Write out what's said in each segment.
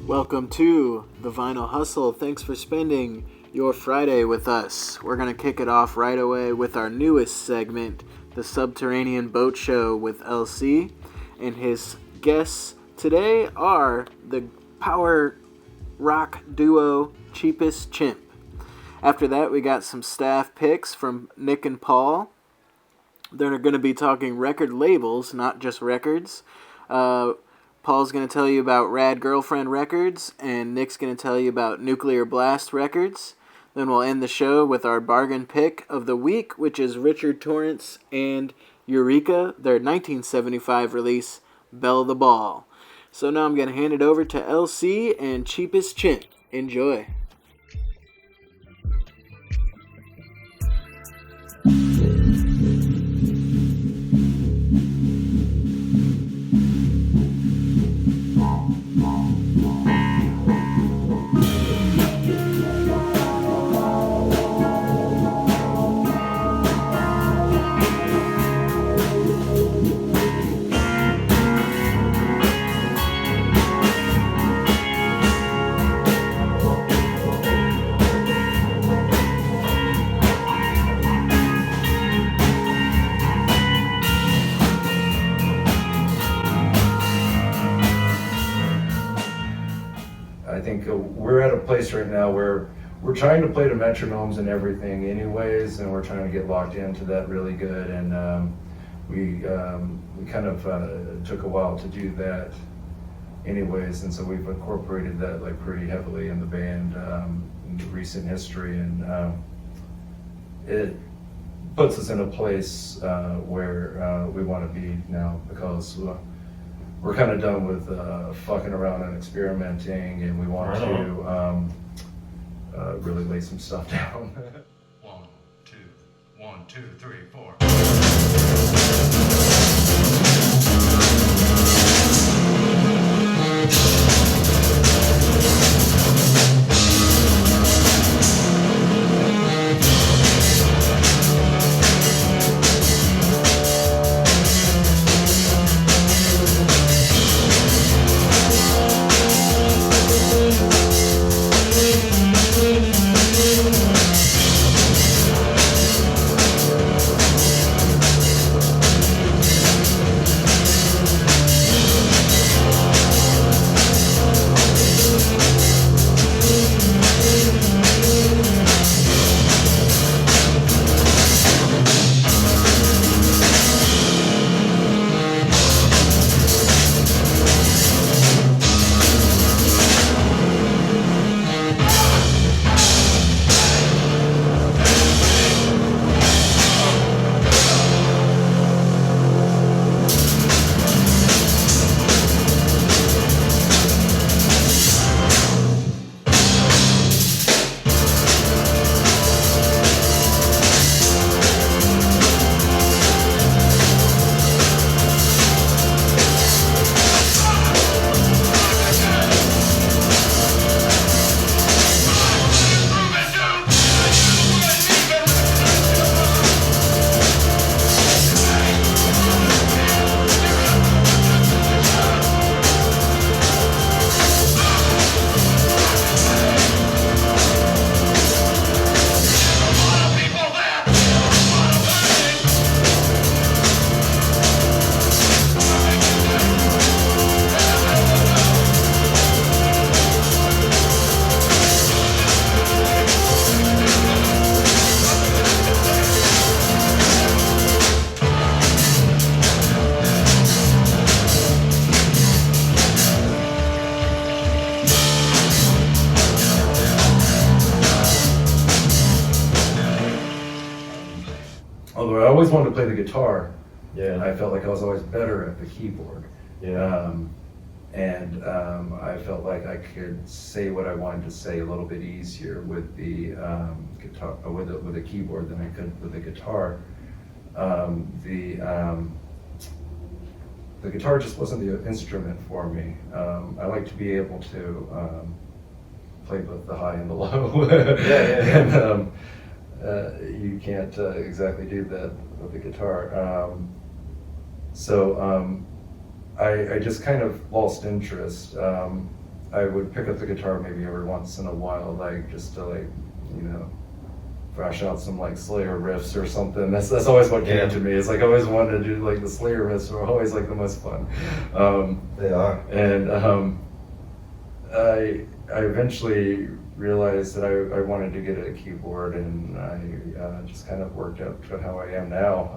Welcome to the Vinyl Hustle. Thanks for spending your Friday with us. We're going to kick it off right away with our newest segment, the Subterranean Boat Show with LC. And his guests today are the power rock duo Cheapest Chimp. After that, we got some staff picks from Nick and Paul. They're going to be talking record labels, not just records. Paul's going to tell you about Rad Girlfriend Records, and Nick's going to tell you about Nuclear Blast Records. Then we'll end the show with our bargain pick of the week, which is Richard Torrance and Eureka, their 1975 release, Bell the Ball. So now I'm going to hand it over to LC and Cheapest Chimp. Enjoy. We're at a place right now where we're trying to play to metronomes and everything anyways, and we're trying to get locked into that really good, and we kind of took a while to do that anyways, and so we've incorporated that like pretty heavily in the band in recent history, and it puts us in a place where we want to be now, because we're kind of done with fucking around and experimenting, and we want to really lay some stuff down. 1, 2, 1, 2, 3, 4. Although I always wanted to play the guitar, Yeah. I felt like I was always better at the keyboard. Yeah. I felt like I could say what I wanted to say a little bit easier with the guitar, with a keyboard than I could with the guitar. The guitar just wasn't the instrument for me. I like to be able to play both the high and the low. Yeah. And you can't exactly do that with the guitar. So I just kind of lost interest. I would pick up the guitar maybe every once in a while, like just to like, thrash out some like Slayer riffs or something. That's always what came to me. It's like I always wanted to do like the Slayer riffs were always like the most fun. They are. And I eventually realized that I wanted to get a keyboard, and I just kind of worked up to how I am now.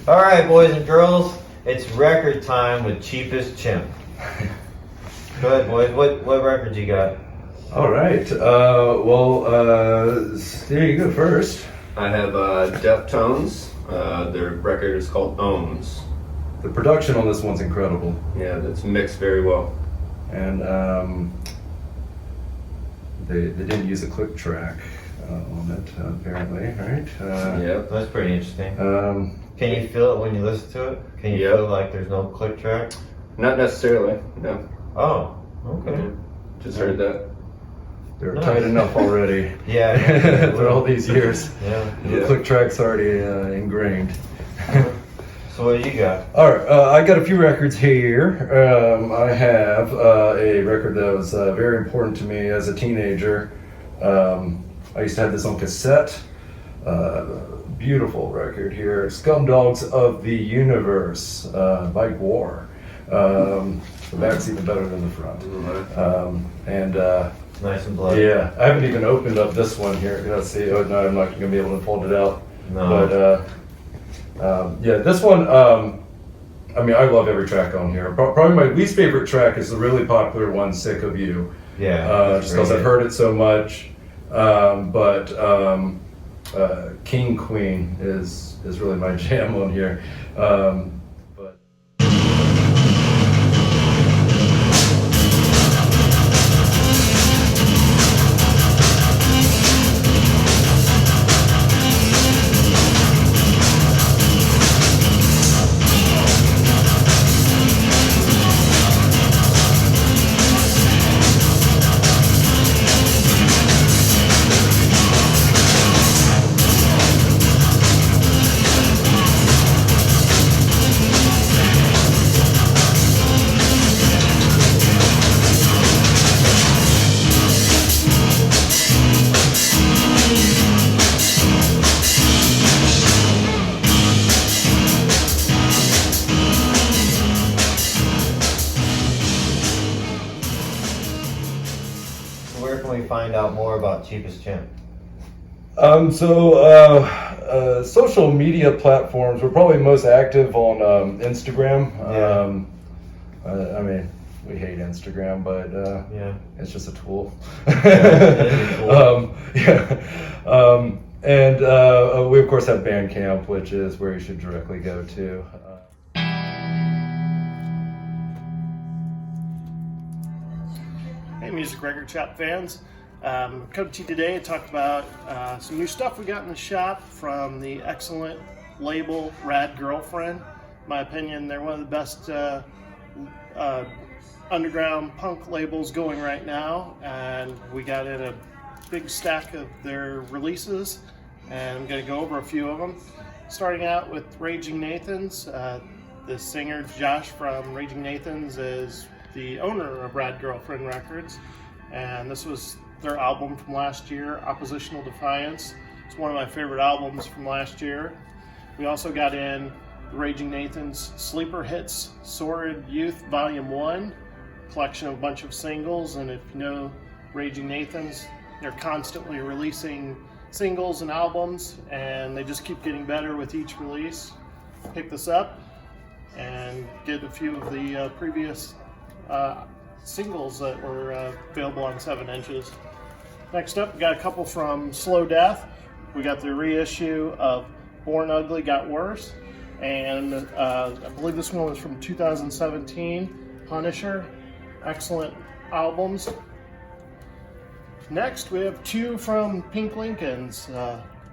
All right, boys and girls, it's record time with Cheapest Chimp. Go ahead, boys. What records you got? All right. Here you go first. I have Deftones. Their record is called Ohms. The production on this one's incredible. Yeah, that's mixed very well. And they didn't use a click track on it, apparently, right? Yeah. That's pretty interesting. Can you feel it when you listen to it? Can you feel like there's no click track? Not necessarily, no. Oh, okay. Just heard that. They're tight enough already. Yeah. For all these years. Yeah. The click track's already ingrained. So what do you got? All right, I got a few records here. I have a record that was very important to me as a teenager. I used to have this on cassette. Beautiful record here. Scumdogs of the Universe by War. The back's even better than the front. Nice and bloody. Yeah, I haven't even opened up this one here. Let's see. Oh, no, I'm not going to be able to fold it out. No. But yeah, this one, I mean, I love every track on here. Probably my least favorite track is the really popular one, Sick of You. Yeah. Just because I've heard it so much. King Queen is really my jam on here. Where can we find out more about Cheapest Chimp? Social media platforms, we're probably most active on Instagram. I mean, we hate Instagram, but it's just a tool. And we of course have Bandcamp, which is where you should directly go to. Hey, Music Record Shop fans. Come to you today to talk about some new stuff we got in the shop from the excellent label Rad Girlfriend. In my opinion, they're one of the best underground punk labels going right now, and we got in a big stack of their releases, and I'm going to go over a few of them. Starting out with Raging Nathans. The singer Josh from Raging Nathans is the owner of Rad Girlfriend Records, and this was their album from last year, Oppositional Defiance. It's one of my favorite albums from last year. We also got in Raging Nathans Sleeper Hits Sordid Youth Volume 1, collection of a bunch of singles, and if you know Raging Nathans, they're constantly releasing singles and albums, and they just keep getting better with each release. Pick this up and get a few of the previous singles that were available on 7 inches. Next up, we got a couple from Slow Death. We got the reissue of Born Ugly Got Worse, and I believe this one was from 2017, Punisher. Excellent albums. Next, we have 2 from Pink Lincolns,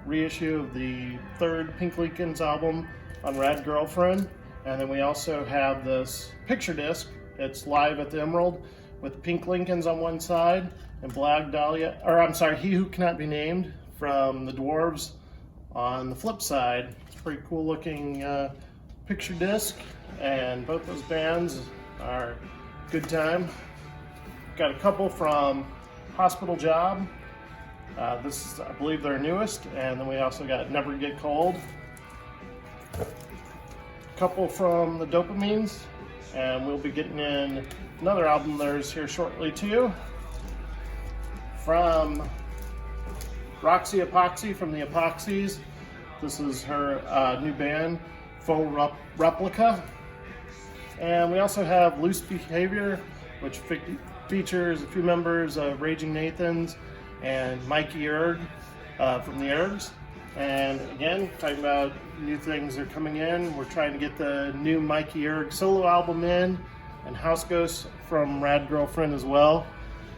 reissue of the 3rd Pink Lincolns album on Rad Girlfriend. And then we also have this picture disc. It's Live at the Emerald with Pink Lincolns on one side and Black Dahlia, or I'm sorry, He Who Cannot Be Named from the Dwarves on the flip side. It's a pretty cool looking picture disc, and both those bands are good time. Got a couple from Hospital Job. This is, I believe, their newest, and then we also got Never Get Cold. A couple from the Dopamines, and we'll be getting in another album of theirs here shortly too. From Roxy Epoxy from the Epoxies. This is her new band, Faux Replica. And we also have Loose Behavior, which features a few members of Raging Nathans and Mikey Erg from the Ergs. And again, talking about new things that are coming in, we're trying to get the new Mikey Erg solo album in, and House Ghosts from Rad Girlfriend as well.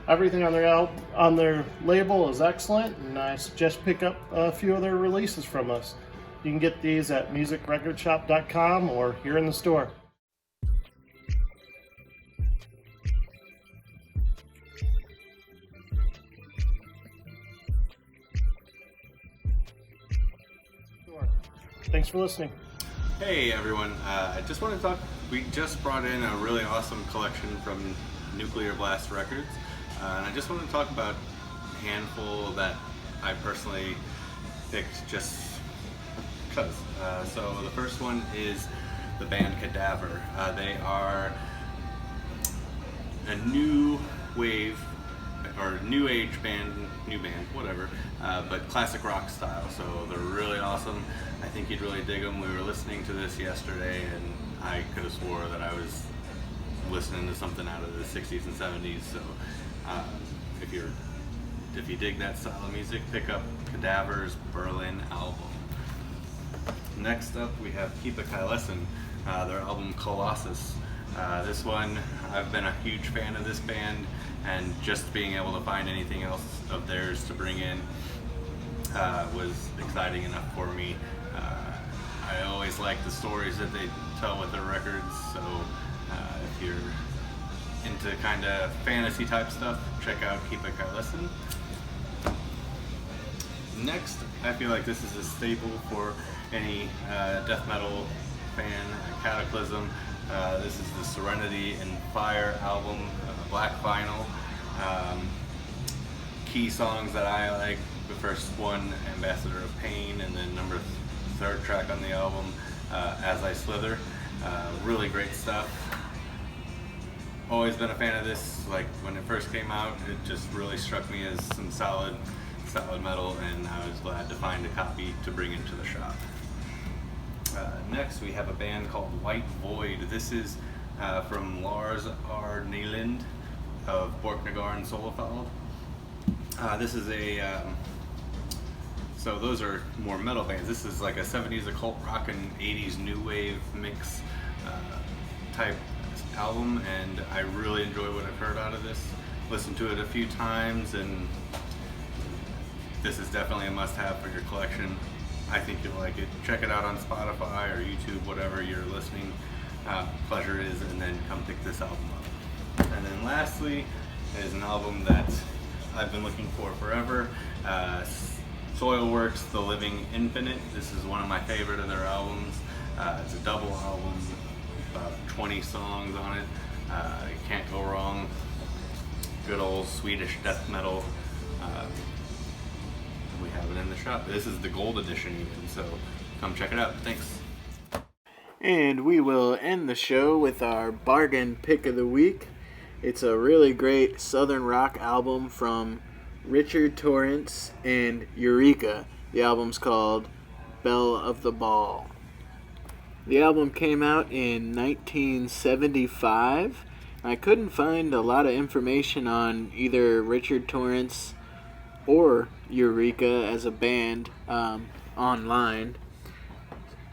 Everything on their label is excellent, and I suggest pick up a few of their releases from us. You can get these at musicrecordshop.com or here in the store. Thanks for listening. Hey everyone, I just want to talk. We just brought in a really awesome collection from Nuclear Blast Records, and I just want to talk about a handful that I personally picked just because. So the first one is the band Cadaver. They are a new wave or new age band, whatever, but classic rock style. So they're really awesome. I think you'd really dig them. We were listening to this yesterday, and I could have swore that I was listening to something out of the 60s and 70s. So if you dig that style of music, pick up Cadaver's Berlin album. Next up, we have Keep a Kylesen, their album Colossus. This one, I've been a huge fan of this band, and just being able to find anything else of theirs to bring in was exciting enough for me. I always like the stories that they tell with their records, so if you're into kind of fantasy type stuff, check out Keep a Kylesen. Next, I feel like this is a staple for any death metal fan, Cataclysm. This is the Serenity and Fire album, black vinyl. Key songs that I like, the first one, Ambassador of Pain, and then number 3rd track on the album, As I Slither. Really great stuff. Always been a fan of this. Like when it first came out, it just really struck me as some solid metal, and I was glad to find a copy to bring into the shop. Next, we have a band called White Void. This is from Lars R. Nyland of Borknagar and Solefeld. This is a so those are more metal bands. This is like a 70s occult rock and 80s new wave mix type album, and I really enjoy what I've heard out of this. Listened to it a few times and this is definitely a must-have for your collection. I think you'll like it. Check it out on Spotify or YouTube, whatever you're listening pleasure is, and then come pick this album up. And then lastly is an album that I've been looking for forever. Soilworks, The Living Infinite. This is one of my favorite of their albums. It's a double album, about 20 songs on it. You can't go wrong. Good old Swedish death metal. We have it in the shop. This is the gold edition even, so come check it out. Thanks. And we will end the show with our bargain pick of the week. It's a really great Southern rock album from Richard Torrance and Eureka. The album's called Belle of the Ball. The album came out in 1975. I couldn't find a lot of information on either Richard Torrance or Eureka as a band online.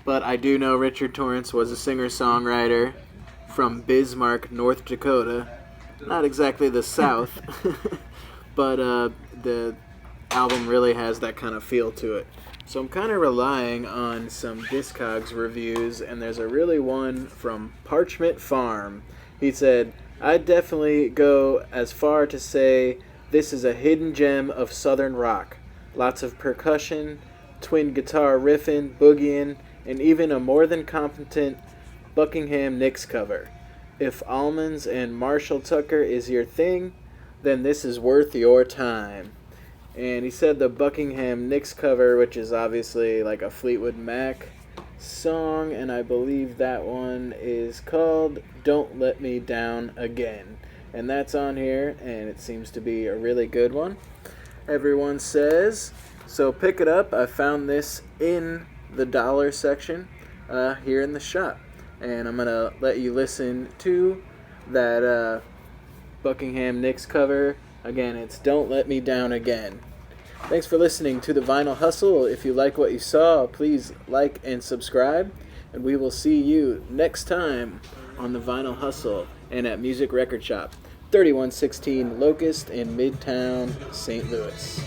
But I do know Richard Torrance was a singer-songwriter from Bismarck, North Dakota. Not exactly the South, but the album really has that kind of feel to it. So I'm kind of relying on some Discogs reviews, and there's a really one from Parchment Farm. He said, "I'd definitely go as far to say this is a hidden gem of Southern rock. Lots of percussion, twin guitar riffing, boogieing, and even a more than competent Buckingham Nicks cover. If Almonds and Marshall Tucker is your thing, then this is worth your time." And he said the Buckingham Nicks cover, which is obviously like a Fleetwood Mac song, and I believe that one is called Don't Let Me Down Again. And that's on here, and it seems to be a really good one, everyone says. So pick it up. I found this in the dollar section here in the shop. And I'm going to let you listen to that Buckingham Nicks cover. Again, it's Don't Let Me Down Again. Thanks for listening to The Vinyl Hustle. If you like what you saw, please like and subscribe. And we will see you next time on The Vinyl Hustle and at Music Record Shop, 3116 Locust in Midtown, St. Louis.